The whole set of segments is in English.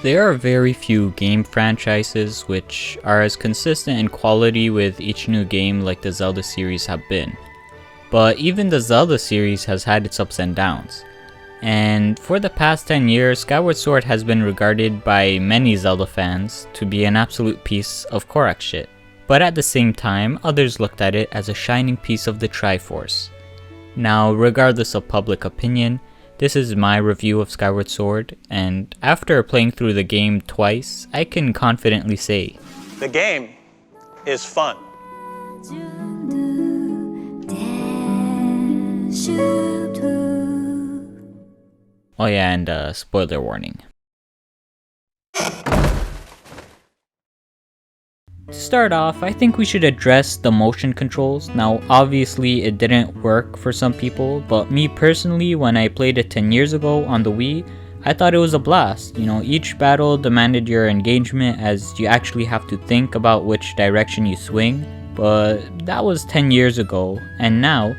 There are very few game franchises which are as consistent in quality with each new game like the Zelda series have been. But even the Zelda series has had its ups and downs. And for the past 10 years, Skyward Sword has been regarded by many Zelda fans to be an absolute piece of Korok shit. But at the same time, others looked at it as a shining piece of the Triforce. Now, regardless of public opinion, this is my review of Skyward Sword, and after playing through the game twice, I can confidently say, the game is fun. Oh yeah, and spoiler warning. To start off, I think we should address the motion controls. Now, obviously it didn't work for some people, but me personally, when I played it 10 years ago on the Wii, I thought it was a blast. You know, each battle demanded your engagement as you actually have to think about which direction you swing, but that was 10 years ago, and now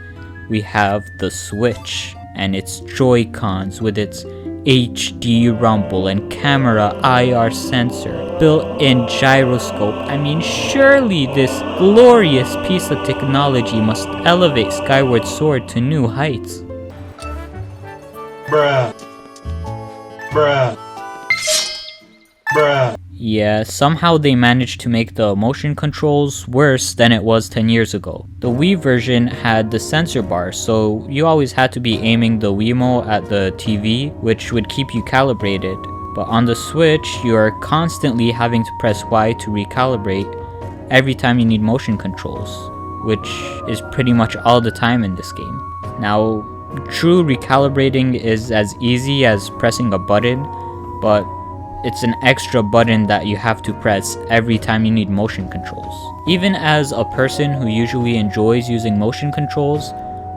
we have the Switch and its Joy-Cons with its HD rumble and camera IR sensor, built-in gyroscope. I mean, surely this glorious piece of technology must elevate Skyward Sword to new heights. Bruh. Bruh. Bruh. Yeah, somehow they managed to make the motion controls worse than it was 10 years ago. The Wii version had the sensor bar, so you always had to be aiming the Wiimote at the TV, which would keep you calibrated. But on the Switch, you are constantly having to press Y to recalibrate every time you need motion controls, which is pretty much all the time in this game. Now, true recalibrating is as easy as pressing a button, but it's an extra button that you have to press every time you need motion controls. Even as a person who usually enjoys using motion controls,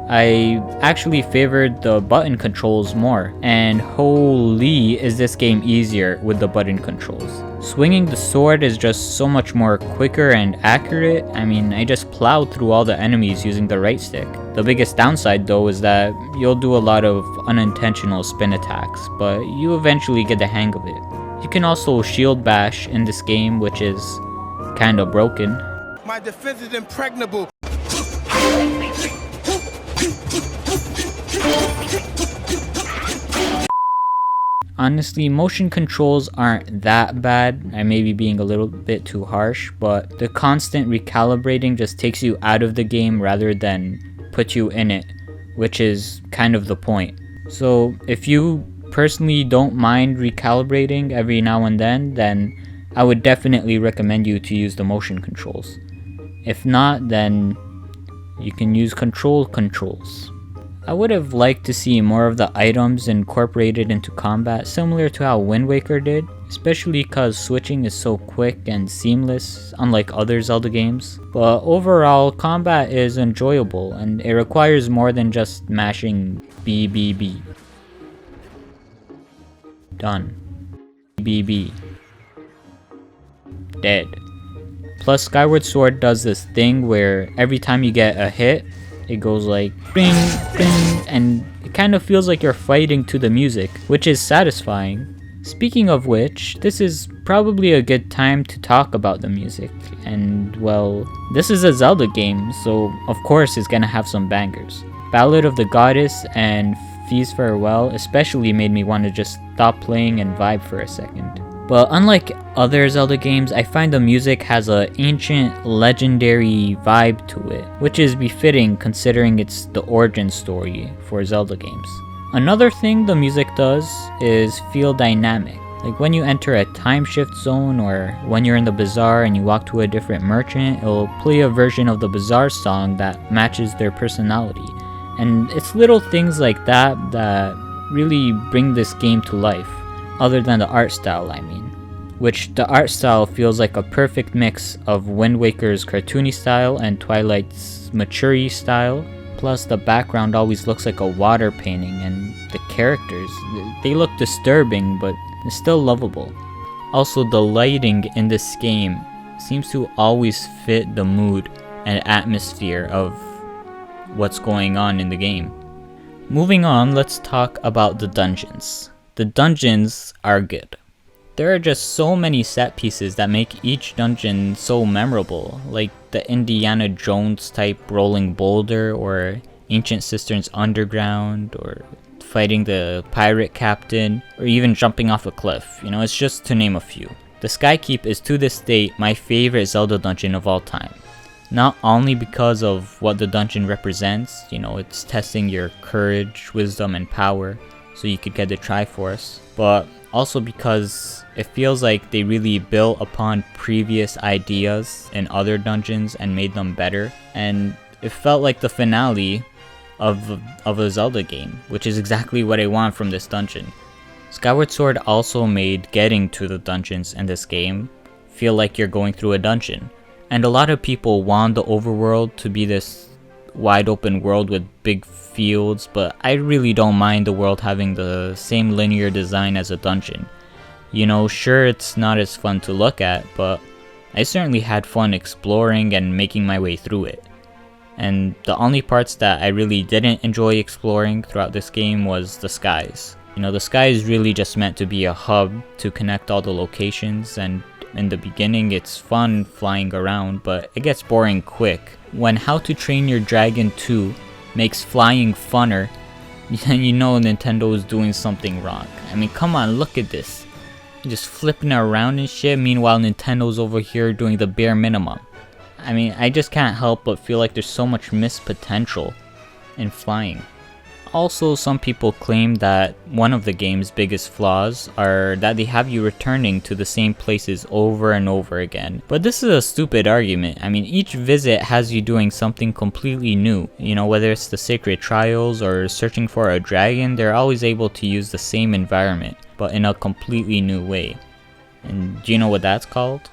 I actually favored the button controls more, and holy is this game easier with the button controls. Swinging the sword is just so much more quicker and accurate. I mean, I just plowed through all the enemies using the right stick. The biggest downside though is that you'll do a lot of unintentional spin attacks, but you eventually get the hang of it. You can also shield bash in this game, which is kinda broken. My defense is impregnable. Honestly, motion controls aren't that bad. I may be being a little bit too harsh, but the constant recalibrating just takes you out of the game rather than put you in it, which is kind of the point. So if you personally don't mind recalibrating every now and then I would definitely recommend you to use the motion controls. If not, then you can use controls. I would have liked to see more of the items incorporated into combat, similar to how Wind Waker did, especially because switching is so quick and seamless, unlike other Zelda games. But overall, combat is enjoyable, and it requires more than just mashing BBB. Done. BB. Dead. Plus, Skyward Sword does this thing where every time you get a hit, it goes like bing, bing, and it kind of feels like you're fighting to the music, which is satisfying. Speaking of which, this is probably a good time to talk about the music, and well, this is a Zelda game, so of course it's gonna have some bangers. Ballad of the Goddess and Feast Farewell especially made me want to just stop playing and vibe for a second. But unlike other Zelda games, I find the music has an ancient, legendary vibe to it, which is befitting considering it's the origin story for Zelda games. Another thing the music does is feel dynamic. Like when you enter a time shift zone, or when you're in the bazaar and you walk to a different merchant, it'll play a version of the bazaar song that matches their personality. And it's little things like that that really bring this game to life, other than the art style, I mean. Which the art style feels like a perfect mix of Wind Waker's cartoony style and Twilight's mature style. Plus the background always looks like a water painting, and the characters, they look disturbing, but it's still lovable. Also, the lighting in this game seems to always fit the mood and atmosphere of what's going on in the game. Moving on, let's talk about the dungeons. The dungeons are good. There are just so many set pieces that make each dungeon so memorable, like the Indiana Jones type rolling boulder, or Ancient Cisterns Underground, or fighting the pirate captain, or even jumping off a cliff. You know, it's just to name a few. The Skykeep is to this day my favorite Zelda dungeon of all time. Not only because of what the dungeon represents, you know, it's testing your courage, wisdom, and power, so you could get the Triforce, but also because it feels like they really built upon previous ideas in other dungeons and made them better, and it felt like the finale of a Zelda game, which is exactly what I want from this dungeon. Skyward Sword also made getting to the dungeons in this game feel like you're going through a dungeon, and a lot of people want the overworld to be this wide open world with big fields, but I really don't mind the world having the same linear design as a dungeon. You know, sure, it's not as fun to look at, but I certainly had fun exploring and making my way through it. And the only parts that I really didn't enjoy exploring throughout this game was the skies. You know, the sky is really just meant to be a hub to connect all the locations, and in the beginning it's fun flying around, but it gets boring quick. When How to Train Your Dragon 2 makes flying funner, then you know Nintendo is doing something wrong. I mean, come on, look at this. You're just flipping it around and shit, meanwhile Nintendo's over here doing the bare minimum. I mean, I just can't help but feel like there's so much missed potential in flying. Also, some people claim that one of the game's biggest flaws are that they have you returning to the same places over and over again. But this is a stupid argument. I mean, each visit has you doing something completely new. You know, whether it's the Sacred Trials or searching for a dragon, they're always able to use the same environment, but in a completely new way. And do you know what that's called?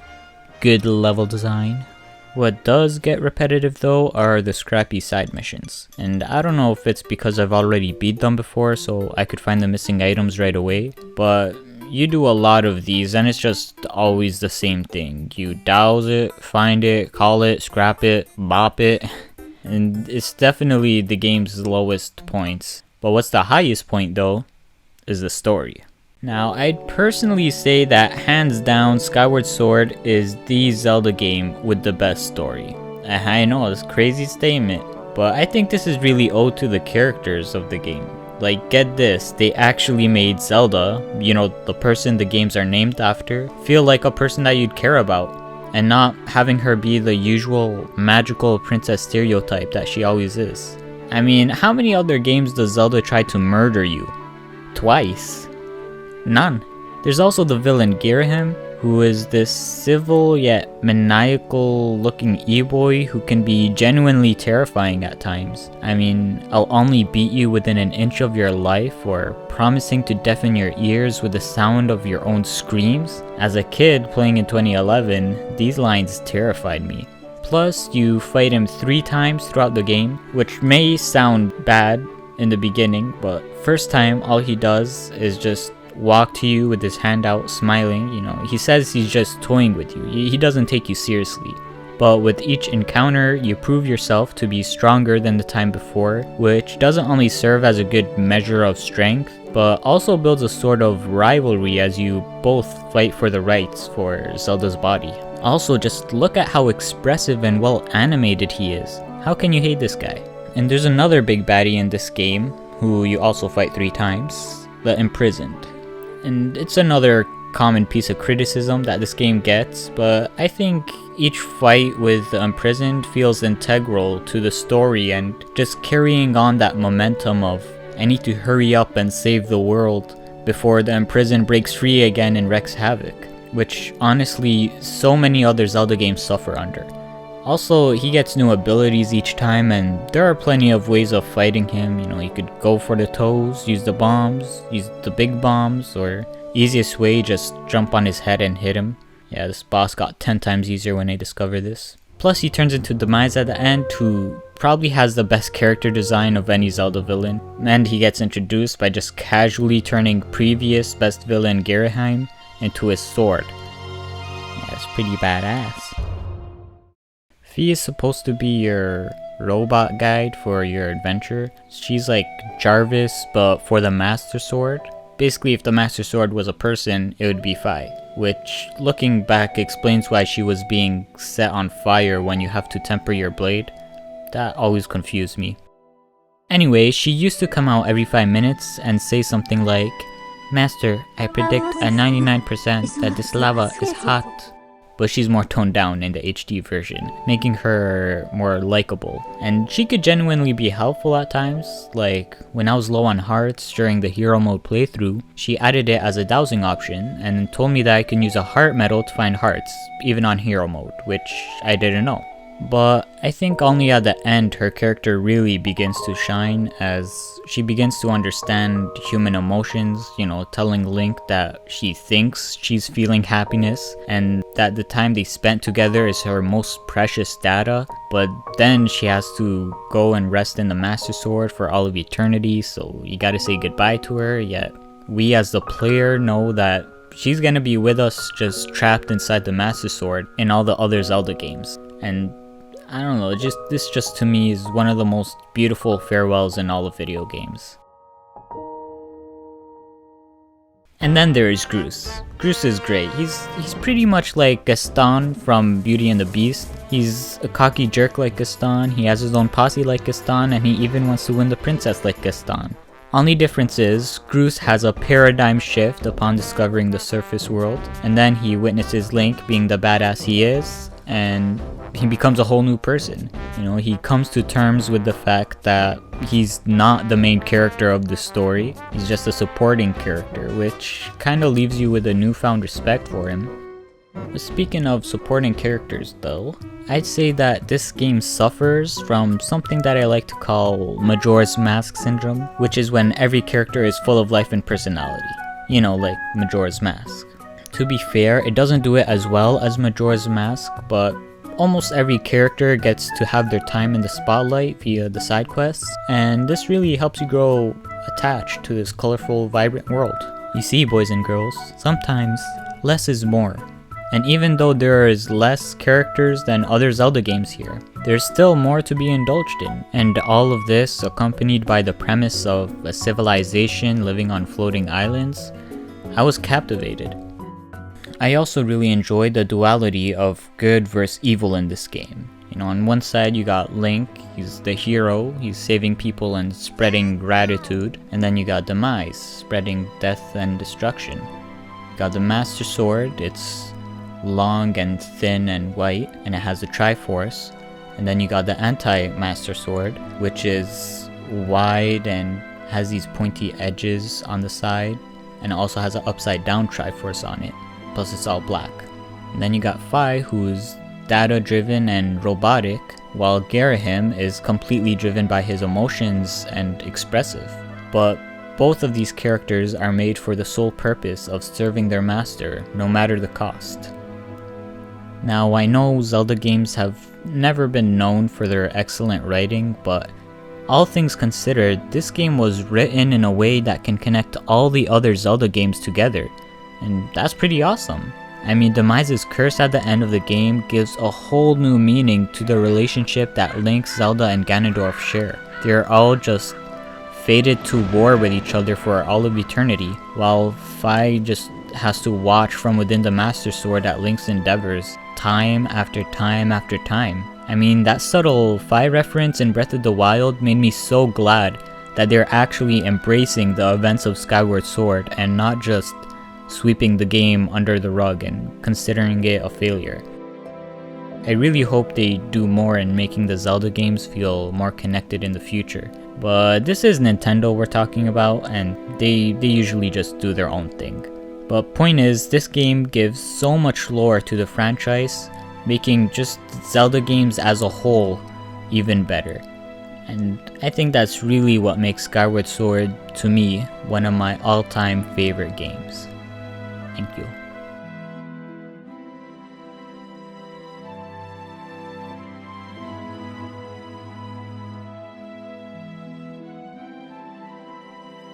Good level design. What does get repetitive though are the scrappy side missions, and I don't know if it's because I've already beat them before so I could find the missing items right away, but you do a lot of these and it's just always the same thing. You douse it, find it, call it, scrap it, bop it, and it's definitely the game's lowest points. But what's the highest point though is the story. Now, I'd personally say that hands down Skyward Sword is the Zelda game with the best story. I know, it's a crazy statement, but I think this is really owed to the characters of the game. Like, get this, they actually made Zelda, you know, the person the games are named after, feel like a person that you'd care about, and not having her be the usual magical princess stereotype that she always is. I mean, how many other games does Zelda try to murder you? Twice. None. There's also the villain Girahim, who is this civil yet maniacal looking e-boy who can be genuinely terrifying at times. I mean, I'll only beat you within an inch of your life, or promising to deafen your ears with the sound of your own screams. As a kid playing in 2011, these lines terrified me. Plus, you fight him 3 times throughout the game, which may sound bad in the beginning, but first time all he does is just walk to you with his hand out smiling. You know, he says he's just toying with you. He doesn't take you seriously. But with each encounter, you prove yourself to be stronger than the time before, which doesn't only serve as a good measure of strength, but also builds a sort of rivalry as you both fight for the rights for Zelda's body. Also, just look at how expressive and well animated he is. How can you hate this guy? And there's another big baddie in this game, who you also fight 3 times, the Imprisoned. And it's another common piece of criticism that this game gets, but I think each fight with the Imprisoned feels integral to the story and just carrying on that momentum of I need to hurry up and save the world before the Imprisoned breaks free again and wreaks havoc, which honestly so many other Zelda games suffer under. Also, he gets new abilities each time, and there are plenty of ways of fighting him. You know, you could go for the toes, use the bombs, use the big bombs, or easiest way, just jump on his head and hit him. Yeah, this boss got 10 times easier when I discovered this. Plus, he turns into Demise at the end, who probably has the best character design of any Zelda villain. And he gets introduced by just casually turning previous best villain Girahim into his sword. Yeah, it's pretty badass. Fee is supposed to be your robot guide for your adventure. She's like Jarvis, but for the Master Sword. Basically, if the Master Sword was a person, it would be Fi, which, looking back, explains why she was being set on fire when you have to temper your blade. That always confused me. Anyway, she used to come out every 5 minutes and say something like, "Master, I predict at 99% that this lava is hot." But she's more toned down in the HD version, making her more likable. And she could genuinely be helpful at times, like when I was low on hearts during the hero mode playthrough, she added it as a dowsing option and told me that I can use a heart medal to find hearts, even on hero mode, which I didn't know. But I think only at the end her character really begins to shine as she begins to understand human emotions, telling Link that she thinks she's feeling happiness and that the time they spent together is her most precious data, but then she has to go and rest in the Master Sword for all of eternity, so you gotta say goodbye to her, yet we as the player know that she's gonna be with us just trapped inside the Master Sword in all the other Zelda games. And I don't know, this just to me is one of the most beautiful farewells in all of video games. And then there is Grue. Grue is great. He's pretty much like Gaston from Beauty and the Beast. He's a cocky jerk like Gaston, he has his own posse like Gaston, and he even wants to win the princess like Gaston. Only difference is, Grue has a paradigm shift upon discovering the surface world, and then he witnesses Link being the badass he is, and he becomes a whole new person. He comes to terms with the fact that he's not the main character of the story, he's just a supporting character, which kinda leaves you with a newfound respect for him. Speaking of supporting characters though, I'd say that this game suffers from something that I like to call Majora's Mask syndrome, which is when every character is full of life and personality. Like Majora's Mask. To be fair, it doesn't do it as well as Majora's Mask, but almost every character gets to have their time in the spotlight via the side quests, and this really helps you grow attached to this colorful, vibrant world. You see, boys and girls, sometimes less is more. And even though there is less characters than other Zelda games here, there's still more to be indulged in. And all of this accompanied by the premise of a civilization living on floating islands, I was captivated. I also really enjoyed the duality of good versus evil in this game. On one side you got Link, he's the hero, he's saving people and spreading gratitude, and then you got Demise, spreading death and destruction. You got the Master Sword, it's long and thin and white, and it has the Triforce, and then you got the anti-Master Sword, which is wide and has these pointy edges on the side, and it also has an upside down Triforce on it. Plus it's all black. And then you got Fi, who's data driven and robotic, while Garahim is completely driven by his emotions and expressive. But both of these characters are made for the sole purpose of serving their master, no matter the cost. Now I know Zelda games have never been known for their excellent writing, but all things considered, this game was written in a way that can connect all the other Zelda games together. And that's pretty awesome. I mean, Demise's curse at the end of the game gives a whole new meaning to the relationship that Link, Zelda, and Ganondorf share. They're all just fated to war with each other for all of eternity, while Fi just has to watch from within the Master Sword at Link's endeavors, time after time after time. I mean, that subtle Fi reference in Breath of the Wild made me so glad that they're actually embracing the events of Skyward Sword and not just sweeping the game under the rug and considering it a failure. I really hope they do more in making the Zelda games feel more connected in the future. But this is Nintendo we're talking about, and they usually just do their own thing. But point is, this game gives so much lore to the franchise, making just Zelda games as a whole even better. And I think that's really what makes Skyward Sword, to me, one of my all-time favorite games. Thank you.